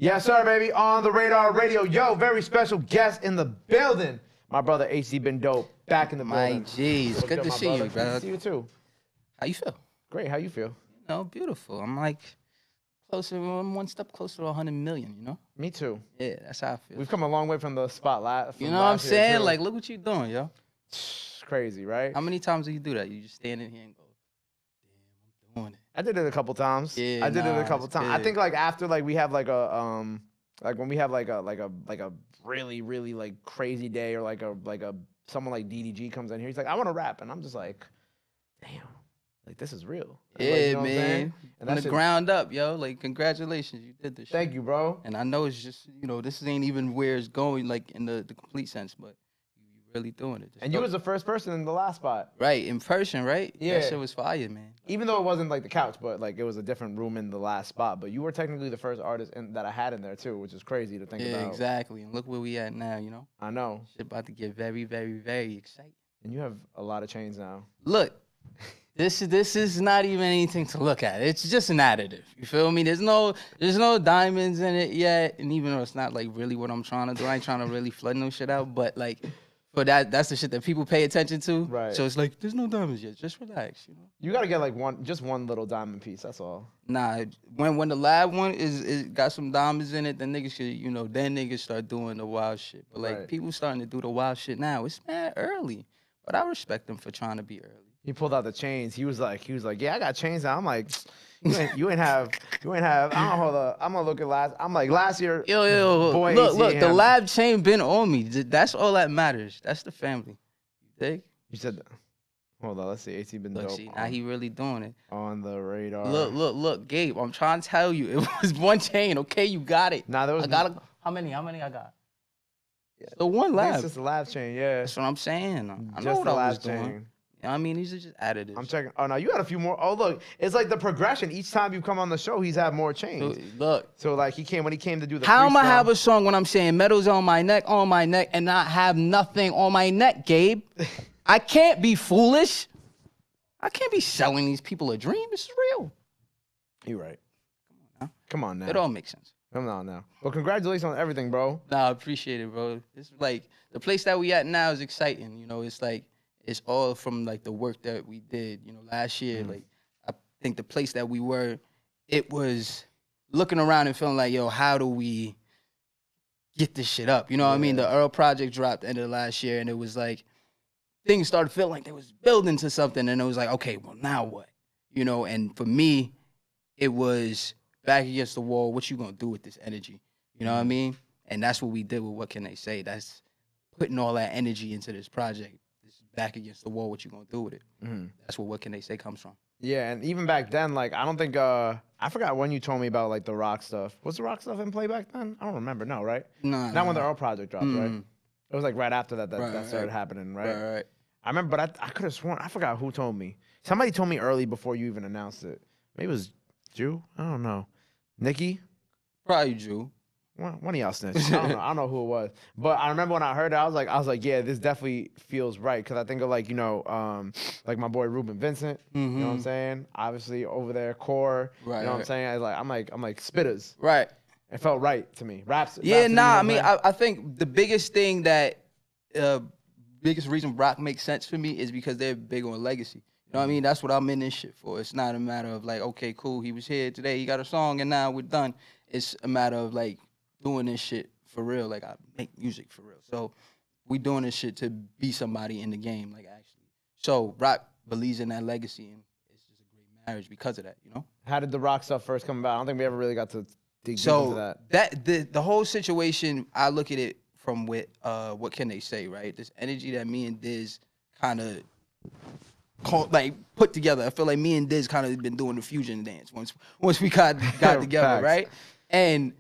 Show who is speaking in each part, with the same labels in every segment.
Speaker 1: Yes, sir, baby. On the Radar Radio. Yo, very special guest in the building. My brother, HDBeenDope, back in the building.
Speaker 2: My G's. Good to see you, bro.
Speaker 1: Good to see you, too.
Speaker 2: How you feel?
Speaker 1: Great. How you feel?
Speaker 2: You know, beautiful. I'm like I'm one step closer to 100 million, you know?
Speaker 1: Me, too.
Speaker 2: Yeah, that's how I feel.
Speaker 1: We've come a long way from the spotlight.
Speaker 2: You know what I'm saying? Like, look what you doing, yo.
Speaker 1: Crazy, right?
Speaker 2: How many times do you do that? You just stand in here and go, damn, I'm doing it.
Speaker 1: I did it a couple times.
Speaker 2: Yeah,
Speaker 1: I did it a couple times.
Speaker 2: good.
Speaker 1: I think like after like we have like a like when we have like a really like crazy day, or like a someone like DDG comes in here, he's like, I want to rap, and I'm just like, damn, like this is real. And,
Speaker 2: Yeah,
Speaker 1: like, you know
Speaker 2: man.
Speaker 1: And
Speaker 2: From the ground up, yo. Like, congratulations, you did this.
Speaker 1: Thank you, bro.
Speaker 2: And I know it's just, you know, this ain't even where it's going, like in the complete sense, but you really doing it.
Speaker 1: And you was the first person in the last spot.
Speaker 2: Right, in person, right?
Speaker 1: Yeah.
Speaker 2: That shit was fire, man.
Speaker 1: Even though it wasn't like the couch, but like it was a different room in the last spot. But you were technically the first artist that I had in there too, which is crazy to think about.
Speaker 2: Yeah, exactly. And look where we at now, you know?
Speaker 1: I know.
Speaker 2: Shit about to get very, very, very exciting.
Speaker 1: And you have a lot of chains now.
Speaker 2: Look, this is not even anything to look at. It's just an additive. You feel me? There's no diamonds in it yet. And even though it's not like really what I'm trying to do, I ain't trying to really flood no shit out. But like, that's the shit that people pay attention to.
Speaker 1: Right.
Speaker 2: So it's like, there's no diamonds yet. Just relax, you know.
Speaker 1: You gotta get like just one little diamond piece. That's all.
Speaker 2: Nah, when the lab one is got some diamonds in it, then niggas should, you know, then niggas start doing the wild shit. But like, people starting to do the wild shit now. It's mad early, but I respect them for trying to be early.
Speaker 1: He pulled out the chains. He was like, yeah, I got chains now. I'm like, you ain't have. I don't know. Hold up. I'm gonna look at last. I'm like, last year.
Speaker 2: Yo,
Speaker 1: boy,
Speaker 2: look. The lab chain been on me. That's all that matters. That's the family. You dig?
Speaker 1: You said, hold on. Let's see. HDBeenDope.
Speaker 2: Look, see, now he really doing it.
Speaker 1: On the radar.
Speaker 2: Look, Gabe. I'm trying to tell you, it was one chain. Okay, you got it.
Speaker 1: Nah, there was.
Speaker 2: How many I got? Yeah. The one lab.
Speaker 1: It's just the lab chain. Yeah.
Speaker 2: That's what I'm saying. I know
Speaker 1: Just
Speaker 2: what
Speaker 1: the
Speaker 2: I
Speaker 1: lab
Speaker 2: was doing.
Speaker 1: chain.
Speaker 2: I mean, these are just additives.
Speaker 1: I'm checking. Oh, no, you had a few more. Oh, look. It's like the progression. Each time you come on the show, he's had more chains.
Speaker 2: Look.
Speaker 1: So, like, when he came to do the
Speaker 2: How am I
Speaker 1: freestyle-
Speaker 2: have a song when I'm saying medals on my neck, and not have nothing on my neck, Gabe? I can't be foolish. I can't be selling these people a dream. This is real.
Speaker 1: You're right. Come on now.
Speaker 2: It all makes sense.
Speaker 1: Come on now. Well, congratulations on everything, bro.
Speaker 2: Nah, I appreciate it, bro. It's like the place that we at now is exciting. You know, it's like it's all from like the work that we did, you know, last year. Like I think the place that we were, it was looking around and feeling like, yo, how do we get this shit up? You know what I mean? The Earl project dropped end of last year, and it was like things started feeling like they was building to something, and it was like, okay, well now what? You know, and for me, it was back against the wall. What you gonna do with this energy? You know what I mean? And that's what we did with What Can They Say? That's putting all that energy into this project. Back against the wall, what you gonna do with it? That's what Can They Say comes from. Yeah,
Speaker 1: and even back then, like, I don't think, I forgot when you told me about, like, the rock stuff. Was the rock stuff in play back then? I don't remember, no, right? Not when the Earl project dropped, right? It was, like, right after that started happening, right?
Speaker 2: Right.
Speaker 1: I remember, but I could have sworn, I forgot who told me. Somebody told me early before you even announced it. Maybe it was Jew? I don't know. Nikki?
Speaker 2: Probably Jew.
Speaker 1: One of y'all snitched. I don't know who it was. But I remember when I heard it, I was like, yeah, this definitely feels right. Because I think of like, you know, like my boy Ruben Vincent. You know what I'm saying? Obviously over there, Core.
Speaker 2: Right.
Speaker 1: You know what I'm saying? I'm like spitters.
Speaker 2: Right.
Speaker 1: It felt right to me. Raps.
Speaker 2: Yeah, nah. I mean, I think the biggest thing that, biggest reason rock makes sense for me is because they're big on legacy. You know what I mean? That's what I'm in this shit for. It's not a matter of like, okay, cool, he was here today, he got a song, and now we're done. It's a matter of like doing this shit for real. Like, I make music for real. So we doing this shit to be somebody in the game, like, actually. So rock believes in that legacy, and it's just a great marriage because of that, you know?
Speaker 1: How did the rock stuff first come about? I don't think we ever really got to dig deep into that.
Speaker 2: The whole situation, I look at it from with What Can They Say, right? This energy that me and Diz kind of put together. I feel like me and Diz kind of been doing the fusion dance once we got together, right? And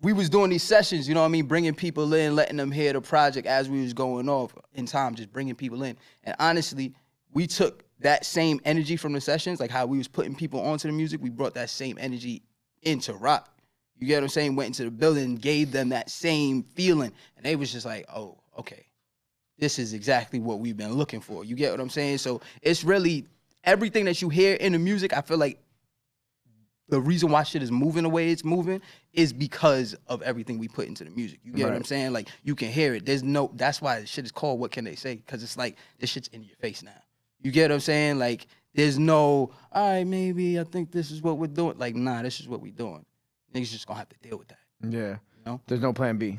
Speaker 2: we was doing these sessions, you know what I mean, bringing people in, letting them hear the project as we was going off in time, just bringing people in. And honestly, we took that same energy from the sessions, like how we was putting people onto the music, we brought that same energy into rock. You get what I'm saying? Went into the building, gave them that same feeling, and they was just like, oh, okay, this is exactly what we've been looking for. You get what I'm saying? So it's really everything that you hear in the music, I feel like the reason why shit is moving the way it's moving is because of everything we put into the music. You get what I'm saying? Like, you can hear it. That's why the shit is called What Can They Say? Because it's like, this shit's in your face now. You get what I'm saying? Like, there's no, all right, maybe I think this is what we're doing. Like, nah, this is what we're doing. Niggas just gonna have to deal with that.
Speaker 1: Yeah.
Speaker 2: You know?
Speaker 1: There's no plan B.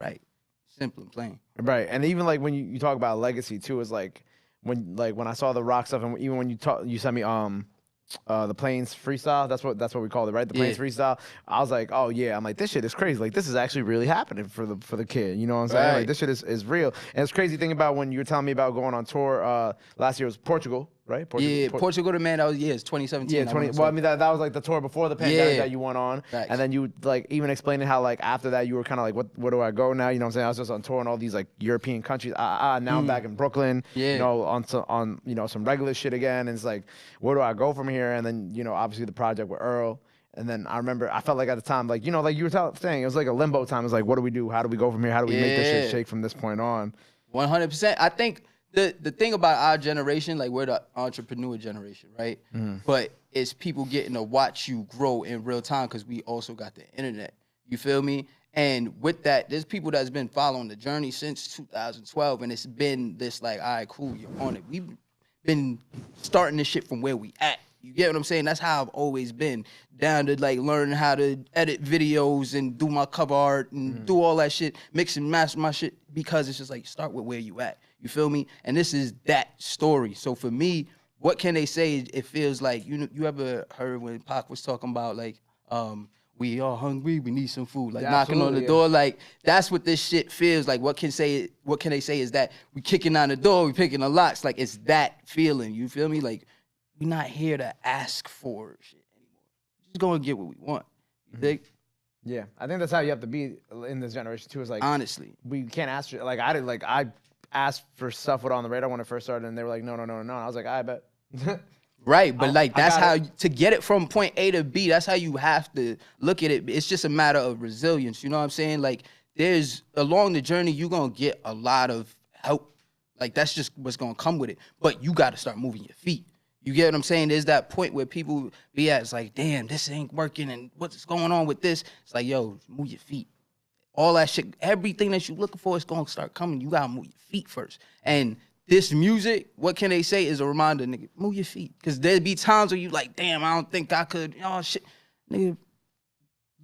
Speaker 2: Right. Simple and plain.
Speaker 1: Right. And even like when you talk about legacy too, is like when I saw the rock stuff, and even when you sent me the Plains freestyle, that's what we call it, right? The Plains freestyle. I was like, oh yeah, I'm like, this shit is crazy. Like, this is actually really happening for the kid. You know what I'm saying? Like, this shit is real. And it's crazy thing about when you were telling me about going on tour. Last year was Portugal, right?
Speaker 2: Portugal to man. That was it's 2017.
Speaker 1: Yeah, well, I mean that was like the tour before the pandemic that you went on, and then you like even explaining how like after that you were kind of like, where do I go now? You know what I'm saying? I was just on tour in all these like European countries. Now I'm back in Brooklyn. You know, on you know some regular shit again. And it's like, where do I go from here? And then you know obviously the project with Earl. And then I remember I felt like at the time, like, you know, like you were saying, it was like a limbo time. It was like, what do we do? How do we go from here? How do we make this shit shake from this point on?
Speaker 2: 100%. I think the thing about our generation, like, we're the entrepreneur generation, right? But it's people getting to watch you grow in real time because we also got the internet. You feel me? And with that, there's people that's been following the journey since 2012, and it's been this like, all right, cool, you're on it. We've been starting this shit from where we at. You get what I'm saying? That's how I've always been, down to like learning how to edit videos and do my cover art and do all that shit, mix and master my shit, because it's just like, start with where you at. You feel me? And this is that story. So for me, what can they say? It feels like, you ever heard when Pac was talking about like, we are hungry, we need some food, like knocking on the door, like that's what this shit feels like. What can they say is that we kicking on the door, we picking the locks, like it's that feeling. You feel me? Like, we're not here to ask for shit anymore. Just gonna get what we want. You think?
Speaker 1: Yeah, I think that's how you have to be in this generation too. Is like,
Speaker 2: honestly,
Speaker 1: we can't ask. Like I asked for stuff with On the Radar when it first started, and they were like, no. And I was like, I bet.
Speaker 2: Right, but like that's how to get it from point A to B. That's how you have to look at it. It's just a matter of resilience. You know what I'm saying? Like, there's along the journey, you're gonna get a lot of help. Like, that's just what's gonna come with it. But you got to start moving your feet. You get what I'm saying? There's that point where people be at, it's like, damn, this ain't working, and what's going on with this? It's like, yo, move your feet. All that shit, everything that you're looking for is going to start coming. You got to move your feet first. And this music, what can they say, is a reminder, nigga, move your feet. Because there'd be times where you like, damn, I don't think I could, oh, shit. Nigga,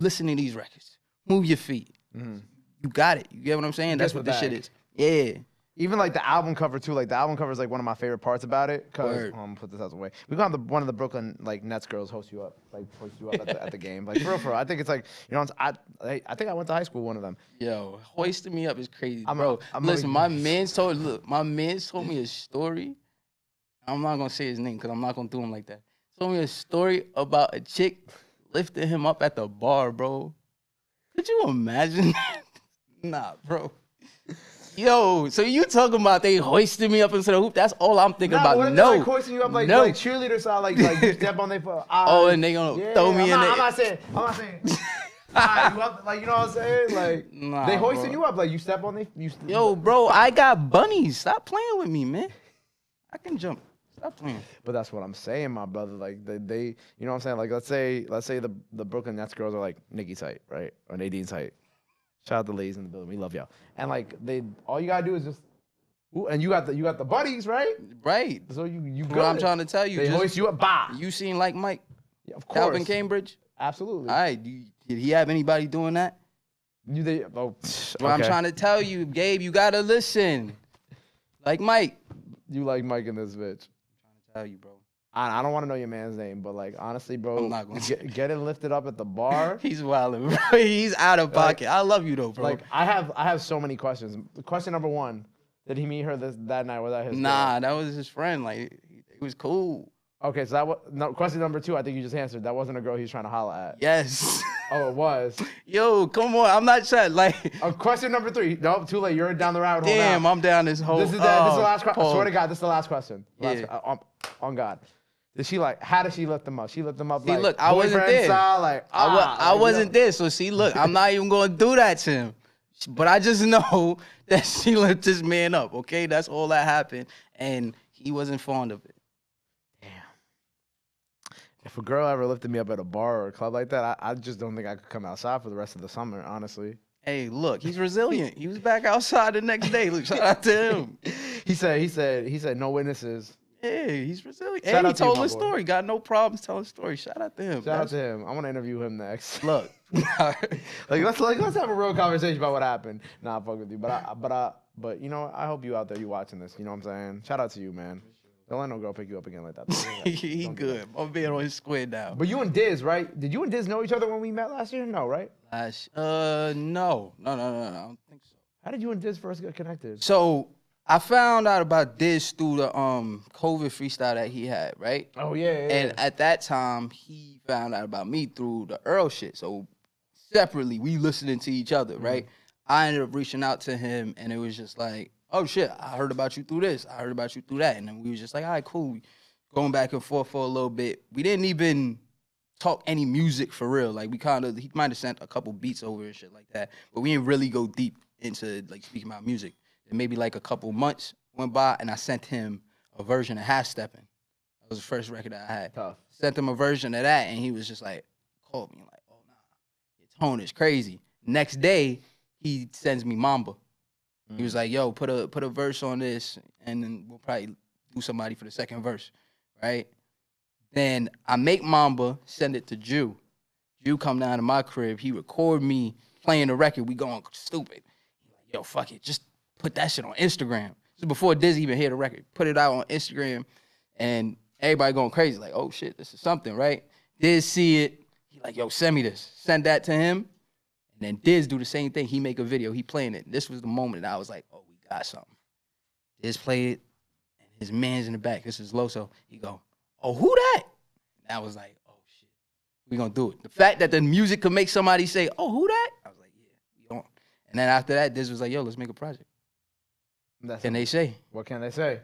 Speaker 2: listen to these records. Move your feet. You got it. You get what I'm saying? That's what this shit is. Yeah.
Speaker 1: Even like the album cover too, like the album cover is like one of my favorite parts about it. Cause I'm gonna put this out of the way. We got one of the Brooklyn like Nets girls host you up at the game. Like for real. I think it's like, you know, I think I went to high school with one of them.
Speaker 2: Yo, hoisting me up is crazy, bro. Listen, my man's told me a story. I'm not gonna say his name because I'm not gonna do him like that. Told me a story about a chick lifting him up at the bar, bro. Could you imagine? Nah, bro. Yo, so you talking about they hoisted me up into the hoop? That's all I'm thinking about.
Speaker 1: What
Speaker 2: No,
Speaker 1: like hoisting you up like cheerleader style, like you step on their foot.
Speaker 2: Oh, and they gonna throw me in there.
Speaker 1: I'm not saying. you up, like, you know what I'm saying? Like, nah, they hoisting you up, like you step on they.
Speaker 2: Yo, bro, I got bunnies. Stop playing with me, man. I can jump. Stop playing.
Speaker 1: But that's what I'm saying, my brother. Like they you know what I'm saying? Like let's say the Brooklyn Nets girls are like Nicki's height, right, or Nadine's height. Shout out to ladies in the building. We love y'all. And like all you gotta do is just, and you got the buddies, right?
Speaker 2: Right.
Speaker 1: So you
Speaker 2: what I'm trying to tell you.
Speaker 1: They hoist you up. Bah.
Speaker 2: You seen like Mike?
Speaker 1: Yeah, of course.
Speaker 2: Calvin Cambridge?
Speaker 1: Absolutely.
Speaker 2: All right. Did he have anybody doing that?
Speaker 1: What
Speaker 2: I'm trying to tell you, Gabe, you gotta listen. Like Mike.
Speaker 1: You like Mike in this bitch.
Speaker 2: I'm trying to tell you, bro.
Speaker 1: I don't want to know your man's name, but like honestly, bro,
Speaker 2: I'm not gonna
Speaker 1: get it lifted up at the bar.
Speaker 2: He's wilding, bro. He's out of pocket. I love you though, bro.
Speaker 1: Like I have so many questions. Question number one: did he meet her that night? Was that his?
Speaker 2: Nah, that was his friend. Like it was cool.
Speaker 1: Okay, so that was question number two. I think you just answered. That wasn't a girl he was trying to holler at.
Speaker 2: Yes.
Speaker 1: Oh, it was.
Speaker 2: Yo, come on. I'm not trying. Like.
Speaker 1: Question number three. Nope, too late. You're down the rabbit hole.
Speaker 2: Damn, I'm down this whole.
Speaker 1: This is the last question. I swear to God, this is the last question. On God. How did she lift them up? She lift them up like
Speaker 2: look, I wasn't there.
Speaker 1: Style, like,
Speaker 2: I wasn't there. So see, look, I'm not even going to do that to him. But I just know that she lifted this man up, okay? That's all that happened. And he wasn't fond of it.
Speaker 1: Damn. If a girl ever lifted me up at a bar or a club like that, I just don't think I could come outside for the rest of the summer, honestly.
Speaker 2: Hey, look, he's resilient. He was back outside the next day. Look, shout out to him.
Speaker 1: he said no witnesses.
Speaker 2: Yeah, he's resilient.
Speaker 1: Shout
Speaker 2: And he
Speaker 1: out to you,
Speaker 2: told
Speaker 1: my
Speaker 2: his
Speaker 1: boy.
Speaker 2: story. Got no problems telling stories. Shout out to him.
Speaker 1: Shout out to him. I want to interview him next.
Speaker 2: Look.
Speaker 1: let's have a real conversation about what happened. Nah, fuck with you. But you know, I hope you out there, you watching this. You know what I'm saying? Shout out to you, man. Don't let no girl pick you up again like that.
Speaker 2: He good. I'm being on his square now.
Speaker 1: But you and Diz, right? Did you and Diz know each other when we met last year? No, right?
Speaker 2: No. I don't think so.
Speaker 1: How did you and Diz first get connected?
Speaker 2: So I found out about this through the COVID freestyle that he had, right?
Speaker 1: Oh yeah.
Speaker 2: And at that time, he found out about me through the Earl shit. So separately, we listening to each other, right? I ended up reaching out to him, and it was just like, oh shit, I heard about you through this. I heard about you through that. And then we was just like, all right, cool. Going back and forth for a little bit. We didn't even talk any music for real. Like, he might have sent a couple beats over and shit like that. But we didn't really go deep into, like, speaking about music. And maybe, like, a couple months went by, and I sent him a version of Half Steppin'. That was the first record that I had.
Speaker 1: Tough.
Speaker 2: Sent him a version of that, and he was just like, called me, like, oh, nah, your tone is crazy. Next day, he sends me Mamba. He was like, yo, put a verse on this, and then we'll probably do somebody for the second verse, right? Then I make Mamba, send it to Jew. Jew come down to my crib. He record me playing the record. We going stupid. He like, yo, fuck it. Just put that shit on Instagram. So before Dizzy even hear the record, put it out on Instagram, and everybody going crazy. Like, oh, shit, this is something, right? Diz see it. He like, yo, send me this. Send that to him. And then Diz do the same thing. He make a video. He playing it. This was the moment that I was like, oh, we got something. Diz play it, and his man's in the back. This is Loso. He go, oh, who that? And I was like, oh, shit. We gonna do it. The fact that the music could make somebody say, oh, who that? I was like, yeah, we on. And then after that, Diz was like, yo, let's make a project. They say?
Speaker 1: What can they say?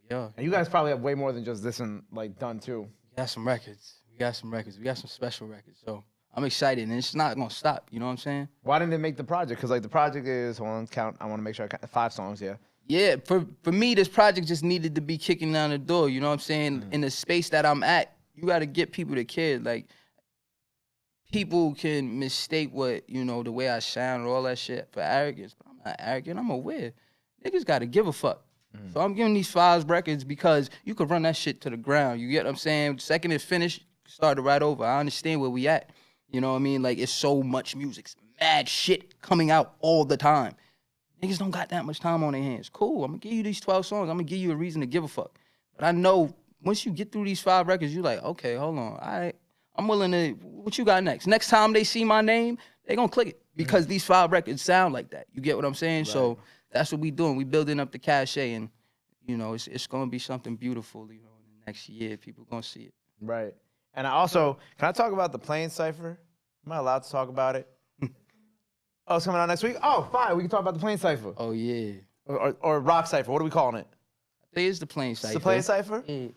Speaker 2: Yeah.
Speaker 1: And you guys probably have way more than just this and like done too.
Speaker 2: We got some records. We got some special records. So I'm excited, and it's not gonna stop. You know what I'm saying?
Speaker 1: Why didn't it make the project? Because like the project is, hold on, count. I want to make sure I count 5 songs. Yeah.
Speaker 2: Yeah. For me, this project just needed to be kicking down the door. You know what I'm saying? In the space that I'm at, you got to get people to care. Like, people can mistake what, the way I sound and all that shit for arrogance. But I'm not arrogant. I'm aware. Niggas got to give a fuck. So I'm giving these 5 records because you could run that shit to the ground. You get what I'm saying? Second it's finished, start to right over. I understand where we at. You know what I mean? Like, it's so much music. It's mad shit coming out all the time. Niggas don't got that much time on their hands. Cool, I'm going to give you these 12 songs. I'm going to give you a reason to give a fuck. But I know once you get through these 5 records, you're like, okay, hold on. All right, I'm willing to, what you got next? Next time they see my name, they going to click it because these 5 records sound like that. You get what I'm saying? Right. So that's what we doing. We building up the cachet, and, it's going to be something beautiful, in the next year. People going to see it.
Speaker 1: Right. And can I talk about the Plain Cipher? Am I allowed to talk about it? Oh, it's coming out next week? Oh, fine. We can talk about the Plain Cipher.
Speaker 2: Oh, yeah.
Speaker 1: Or Rock Cipher. What are we calling it?
Speaker 2: I think it's the Plain Cipher.
Speaker 1: It's the Plain Cipher?
Speaker 2: Yeah.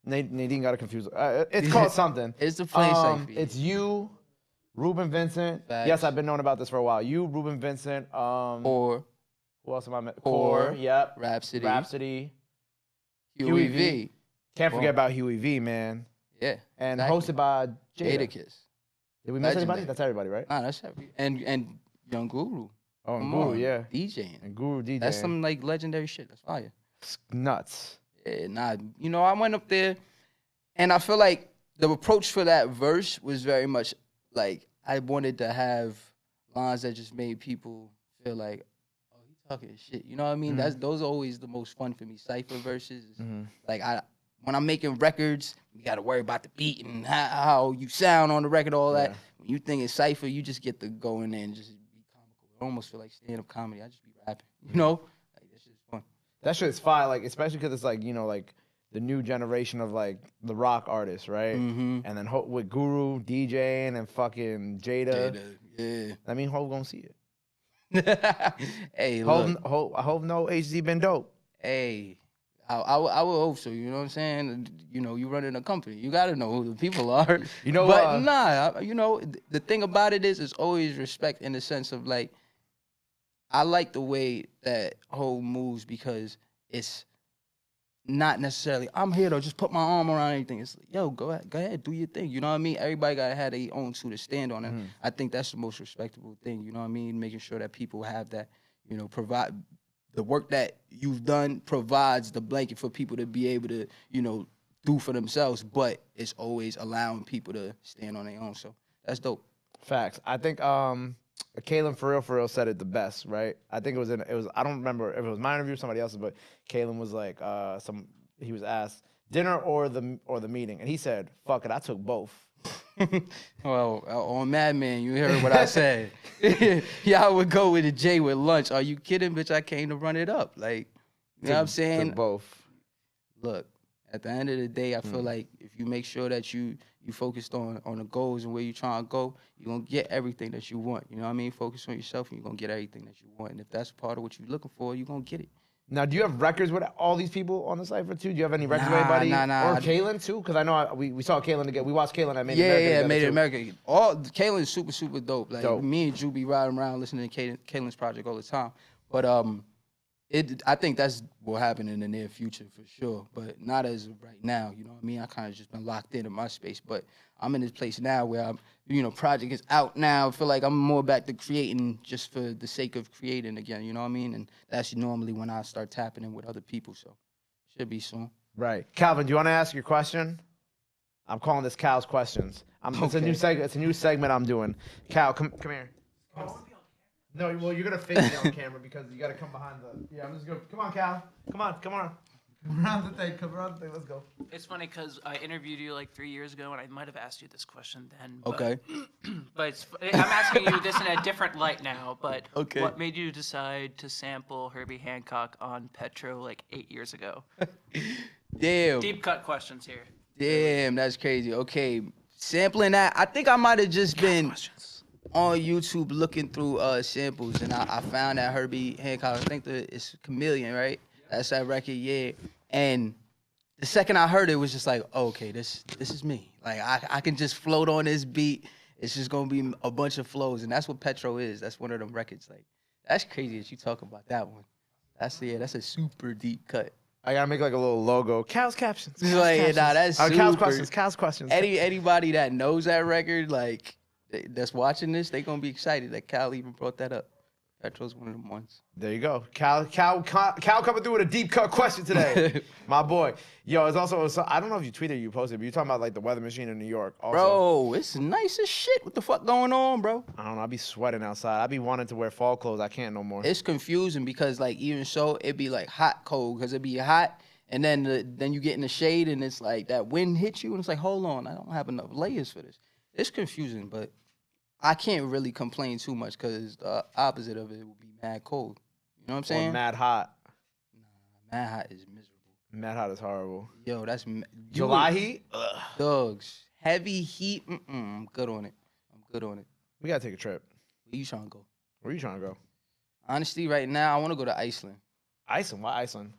Speaker 1: Nadine got it confused. It's called something.
Speaker 2: It's the Plain Cipher.
Speaker 1: It's you, Ruben Vincent.
Speaker 2: Facts.
Speaker 1: Yes, I've been knowing about this for a while. You, Ruben Vincent.
Speaker 2: Core.
Speaker 1: Who else am I met?
Speaker 2: Core.
Speaker 1: Yep.
Speaker 2: Rhapsody.
Speaker 1: Huey
Speaker 2: V.
Speaker 1: V. Can't forget about Huey V, man.
Speaker 2: Yeah.
Speaker 1: And hosted by
Speaker 2: Jadakiss.
Speaker 1: Did we miss anybody? That's everybody, right?
Speaker 2: Nah, that's everybody. And Young Guru.
Speaker 1: Oh, and Guru, yeah.
Speaker 2: DJing.
Speaker 1: And Guru DJing.
Speaker 2: That's some like legendary shit. That's fire.
Speaker 1: It's nuts.
Speaker 2: Yeah, nah. I went up there, and I feel like the approach for that verse was very much like I wanted to have lines that just made people feel like, oh, he talking shit. You know what I mean? Those are always the most fun for me. Cypher verses. Like when I'm making records, you got to worry about the beat and how you sound on the record, all that. When you think it's cypher, you just get to go in there and just be comical. I almost feel like stand-up comedy. I just be rapping, Like, that shit's fun.
Speaker 1: That shit's fire, like, especially because it's like, like the new generation of like the rock artists, right? And then with Guru, DJing, and fucking Jada.
Speaker 2: Yeah.
Speaker 1: I mean, Hov gonna see it.
Speaker 2: Hey,
Speaker 1: I hope no HDBeenDope.
Speaker 2: Hey. I would hope so, you know what I'm saying? You running a company. You got to know who the people are. But the thing about it is, it's always respect in the sense of, like, I like the way that whole moves because it's not necessarily, I'm here to just put my arm around anything. It's like, yo, go ahead, do your thing. You know what I mean? Everybody gotta have their own two to stand on, and I think that's the most respectable thing. You know what I mean? Making sure that people have that, you know, provide the work that you've done provides the blanket for people to be able to, you know, do for themselves. But it's always allowing people to stand on their own. So that's dope.
Speaker 1: Facts. I think Kalen for real said it the best, right? I think it was I don't remember if it was my interview or somebody else's, but Kalen was like he was asked dinner or the meeting, and he said, "Fuck it, I took both."
Speaker 2: Well, on Mad Men, you heard what I said. Y'all would go with a J with lunch. Are you kidding, bitch? I came to run it up. Like, you know what I'm saying?
Speaker 1: Took both.
Speaker 2: Look, at the end of the day, I feel like if you make sure that you focused on the goals and where you're trying to go, you're going to get everything that you want. You know what I mean? Focus on yourself and you're going to get everything that you want. And if that's part of what you're looking for, you're going to get it.
Speaker 1: Now, do you have records with all these people on the cipher too? Do you have any records with anybody?
Speaker 2: Nah.
Speaker 1: Or Kalen too? Because I know we saw Kalen again. We watched Kalen at Made in America.
Speaker 2: Yeah, Made in America. Kalen's super dope. Like
Speaker 1: dope.
Speaker 2: Me and Drew be riding around listening to Kalen's project all the time. But I think that's what happen in the near future for sure, but not as of right now. You know what I mean? I kind of just been locked in my space, but I'm in this place now where I'm, you know, project is out now. I feel like I'm more back to creating just for the sake of creating again. You know what I mean? And that's normally when I start tapping in with other people. So should be soon.
Speaker 1: Right, Calvin. Do you want to ask your question? I'm calling this Cal's questions. It's a new segment. It's a new segment I'm doing. Cal, come here. No, well, you're gonna face me on camera because you gotta come behind the. Yeah, I'm just gonna. Come on, Cal. Come on. Come around the thing. Let's go.
Speaker 3: It's funny because I interviewed you like 3 years ago, and I might have asked you this question then. But,
Speaker 2: Okay.
Speaker 3: But I'm asking you this in a different light now. But
Speaker 2: Okay.
Speaker 3: what made you decide to sample Herbie Hancock on Petro like 8 years ago?
Speaker 2: Damn.
Speaker 3: Deep cut questions here.
Speaker 2: Damn, that's crazy. Okay, sampling that. I think I might have just been on YouTube looking through samples, and I found that Herbie Hancock. I think it's Chameleon, right? That's that record, yeah. And the second I heard it, was just like, oh, okay, this is me. Like I can just float on this beat. It's just gonna be a bunch of flows, and that's what Petro is. That's one of them records. Like that's crazy that you talk about that one. That's a super deep cut.
Speaker 1: I gotta make like a little logo. Cal's captions. Cal's
Speaker 2: Like,
Speaker 1: captions.
Speaker 2: nah, that's super.
Speaker 1: Cal's questions.
Speaker 2: Anybody that knows that record, like that's watching this, they gonna be excited that Cal even brought that up. Petro's one of them ones.
Speaker 1: There you go. Cal coming through with a deep cut question today. My boy. Yo, it's also, I don't know if you tweeted or you posted, but you're talking about like the weather machine in New York. Also.
Speaker 2: Bro, it's nice as shit. What the fuck going on, bro?
Speaker 1: I don't know. I be sweating outside. I be wanting to wear fall clothes. I can't no more.
Speaker 2: It's confusing because like even so, it be like hot cold because it be hot. And then you get in the shade and it's like that wind hits you and it's like, hold on, I don't have enough layers for this. It's confusing, but I can't really complain too much because the opposite of it would be mad cold. You know what I'm saying?
Speaker 1: Or mad hot.
Speaker 2: Nah, mad hot is miserable.
Speaker 1: Mad hot is horrible.
Speaker 2: Yo, that's
Speaker 1: July heat? Ugh.
Speaker 2: Dogs. Heavy heat. I'm good on it.
Speaker 1: We gotta take a trip.
Speaker 2: Where you trying to go?
Speaker 1: Where you trying to go?
Speaker 2: Honestly, right now I want to go to Iceland.
Speaker 1: Iceland? Why Iceland?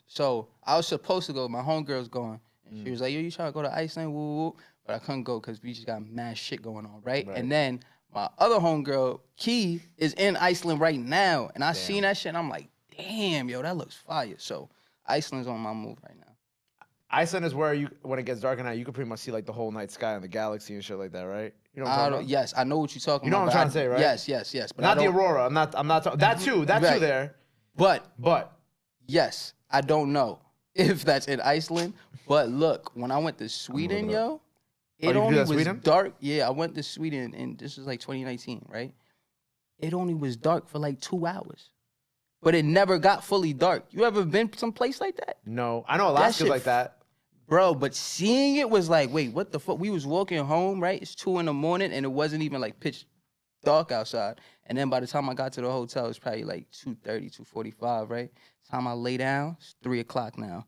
Speaker 2: So I was supposed to go. My homegirl's going. And she was like, yo, you trying to go to Iceland? Woo, woo, woo. But I couldn't go because we just got mad shit going on, right? And then my other homegirl, Key, is in Iceland right now. And I seen that shit and I'm like, damn, yo, that looks fire. So Iceland's on my move right now.
Speaker 1: Iceland is where when it gets dark at night, you can pretty much see like the whole night sky and the galaxy and shit like that, right? You know what I'm talking about?
Speaker 2: Yes, I know what you're talking about.
Speaker 1: You know what I'm trying to say, right?
Speaker 2: Yes. But
Speaker 1: not the aurora. I'm not talking. That too there.
Speaker 2: But yes, I don't know if that's in Iceland. But look, when I went to Sweden, yo, it only was dark. Yeah, I went to Sweden, and this was like 2019, right? It only was dark for like 2 hours. But it never got fully dark. You ever been someplace like that?
Speaker 1: No. I know Alaska's like that.
Speaker 2: Bro, but seeing it was like, wait, what the fuck? We was walking home, right? It's 2 in the morning, and it wasn't even like pitch dark outside. And then by the time I got to the hotel, it's probably like 2:30, 2:45, right? Time I lay down, it's 3 o'clock now.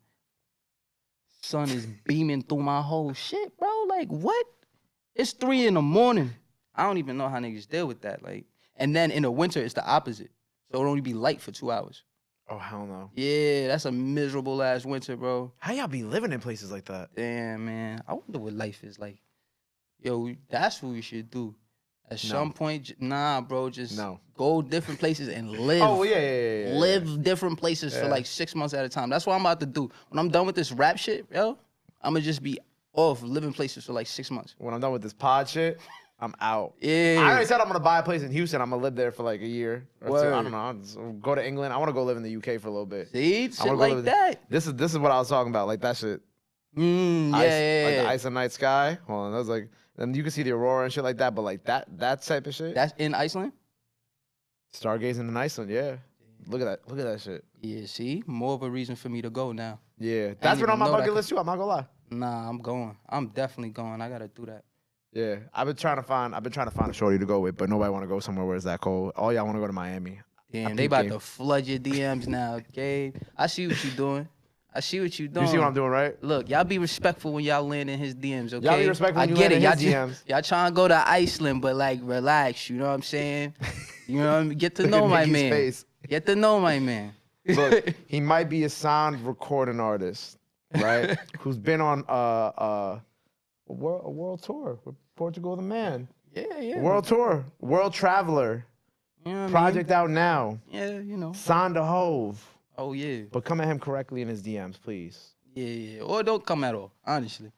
Speaker 2: Sun is beaming through my whole shit, bro. Like, what? It's 3 in the morning. I don't even know how niggas deal with that. Like, and then in the winter, it's the opposite. So it'll only be light for 2 hours.
Speaker 1: Oh, hell no.
Speaker 2: Yeah, that's a miserable ass winter, bro.
Speaker 1: How y'all be living in places like that?
Speaker 2: Damn, man. I wonder what life is like. Yo, that's what we should do. At some point, nah, bro, just
Speaker 1: No.
Speaker 2: go different places and live.
Speaker 1: Oh, yeah.
Speaker 2: Live different places for
Speaker 1: Yeah.
Speaker 2: like 6 months at a time. That's what I'm about to do. When I'm done with this rap shit, yo, I'm gonna just be off living places for like 6 months.
Speaker 1: When I'm done with this pod shit, I'm out.
Speaker 2: Yeah.
Speaker 1: I already said I'm gonna buy a place in Houston. I'm gonna live there for like a year or two.
Speaker 2: Word.
Speaker 1: I don't know. I'll just go to England. I want to go live in the UK for a little bit.
Speaker 2: See,
Speaker 1: I
Speaker 2: shit
Speaker 1: wanna go
Speaker 2: like
Speaker 1: live-
Speaker 2: that.
Speaker 1: This is what I was talking about. Like that shit.
Speaker 2: Yeah,
Speaker 1: Ice,
Speaker 2: yeah,
Speaker 1: Like
Speaker 2: yeah.
Speaker 1: the Iceland night sky. Hold on. That was like, and you can see the aurora and shit like that. But like that type of shit.
Speaker 2: That's in Iceland.
Speaker 1: Stargazing in Iceland. Yeah. Look at that. Look at that shit.
Speaker 2: Yeah, see, more of a reason for me to go now.
Speaker 1: Yeah. That's been
Speaker 2: even
Speaker 1: on my
Speaker 2: know that
Speaker 1: bucket
Speaker 2: could-
Speaker 1: list too. I'm not gonna lie.
Speaker 2: Nah, I'm going. I'm definitely going. I gotta do that.
Speaker 1: Yeah. I've been trying to find a shorty to go with, but nobody want to go somewhere where it's that cold. All y'all want to go to Miami.
Speaker 2: Damn,
Speaker 1: I
Speaker 2: they
Speaker 1: peep
Speaker 2: about
Speaker 1: game.
Speaker 2: to flood your DMs now, Gabe. I see what you doing. I see what you doing.
Speaker 1: You see what I'm doing, right?
Speaker 2: Look, y'all be respectful when y'all land in his DMs, okay?
Speaker 1: Y'all be respectful when
Speaker 2: I
Speaker 1: you
Speaker 2: get
Speaker 1: land
Speaker 2: it.
Speaker 1: in his
Speaker 2: Y'all
Speaker 1: DMs.
Speaker 2: y'all trying to go to Iceland, but like relax. You know what I'm saying? You know what I mean? Get to know
Speaker 1: Look at
Speaker 2: my
Speaker 1: Nicki's
Speaker 2: man.
Speaker 1: face.
Speaker 2: Get to know my man.
Speaker 1: Look, he might be a sound recording artist, right? Who's been on a world tour with Portugal the Man.
Speaker 2: Yeah.
Speaker 1: World tour, world traveler,
Speaker 2: You know what
Speaker 1: project out now,
Speaker 2: I mean? Yeah, you know.
Speaker 1: signed to Hove.
Speaker 2: Oh yeah.
Speaker 1: But come at him correctly in his DMs, please.
Speaker 2: Yeah. Or don't come at all, honestly.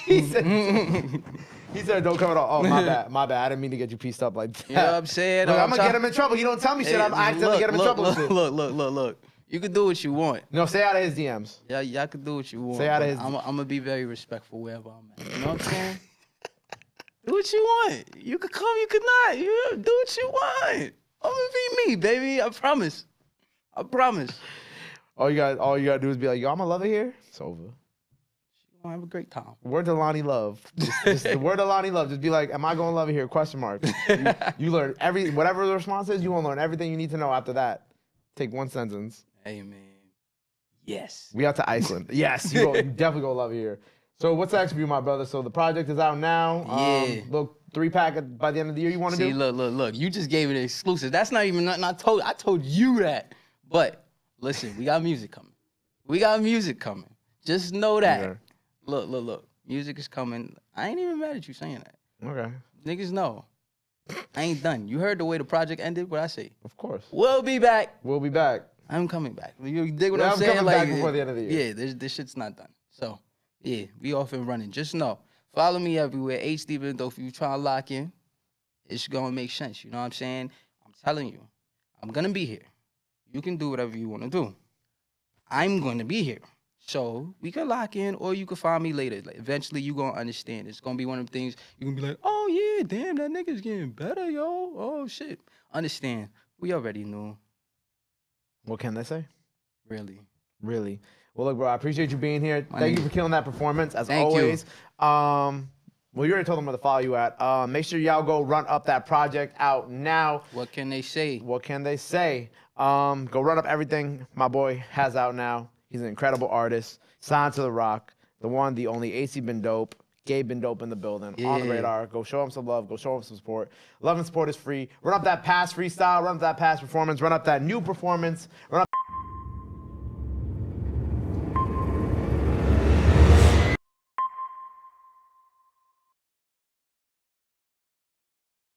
Speaker 1: he said, don't come at all. Oh, my bad. I didn't mean to get you pieced up like that.
Speaker 2: You know what I'm saying?
Speaker 1: Look,
Speaker 2: Or
Speaker 1: I'm gonna get him in trouble. He don't tell me shit. I'm accidentally get him in trouble. with shit.
Speaker 2: Look. You can do what you want.
Speaker 1: No, stay out of his DMs.
Speaker 2: Yeah, y'all can do what you want.
Speaker 1: Stay out of
Speaker 2: but
Speaker 1: his-
Speaker 2: I'm gonna be very respectful wherever I'm at. You know what I'm saying? Do what you want. You could come, you could not. You do what you want. I'm gonna be me, baby. I promise.
Speaker 1: All you gotta do is be like, yo, I'm gonna love it here. It's over.
Speaker 2: You gonna have a great time.
Speaker 1: Word to Lonnie Love. Just the word to Lonnie Love. Just be like, am I gonna love it here? Question mark. You learn whatever the response is, you gonna learn everything you need to know after that. Take one sentence.
Speaker 2: Hey man. Yes.
Speaker 1: We out to Iceland. Yes, you definitely gonna love it here. So what's next for you, my brother? So the project is out now.
Speaker 2: Yeah.
Speaker 1: Look, 3-pack by the end of the year you want to
Speaker 2: See,
Speaker 1: do?
Speaker 2: look. You just gave it an exclusive. That's not even nothing I told you that. But listen, we got music coming. Just know that.
Speaker 1: Okay.
Speaker 2: Look. Music is coming. I ain't even mad at you saying that.
Speaker 1: Okay.
Speaker 2: Niggas know. I ain't done. You heard the way the project ended? What I say?
Speaker 1: Of course.
Speaker 2: We'll be back.
Speaker 1: We'll be back.
Speaker 2: I'm coming back. You dig what
Speaker 1: Yeah,
Speaker 2: I'm
Speaker 1: I'm
Speaker 2: saying?
Speaker 1: coming back before the end of the year.
Speaker 2: Yeah, this shit's not done. So, yeah, we off and running. Just know, follow me everywhere. HDBeenDope. If you try to lock in, it's going to make sense. You know what I'm saying? I'm telling you, I'm going to be here. You can do whatever you want to do. I'm going to be here. So we can lock in, or you can find me later. Like, eventually, you going to understand. It's going to be one of the things you're going to be like, oh, yeah, damn, that nigga's getting better, yo. Oh, shit. Understand. We already knew.
Speaker 1: What can they say?
Speaker 2: Really.
Speaker 1: Really. Well, look, bro, I appreciate you being here. Thank you for killing that performance, as
Speaker 2: Thank you.
Speaker 1: always. Well, you already told them where to follow you at. Make sure y'all go run up that project out now.
Speaker 2: What can they say?
Speaker 1: What can they say? Go run up everything my boy has out now. He's an incredible artist. Signed to the Rock. The one, the only HDBeenDope. HDBeenDope in the building. On the
Speaker 2: Yeah.
Speaker 1: radar. Go show him some love. Go show him some support. Love and support is free. Run up that past freestyle. Run up that past performance. Run up that new performance. Run up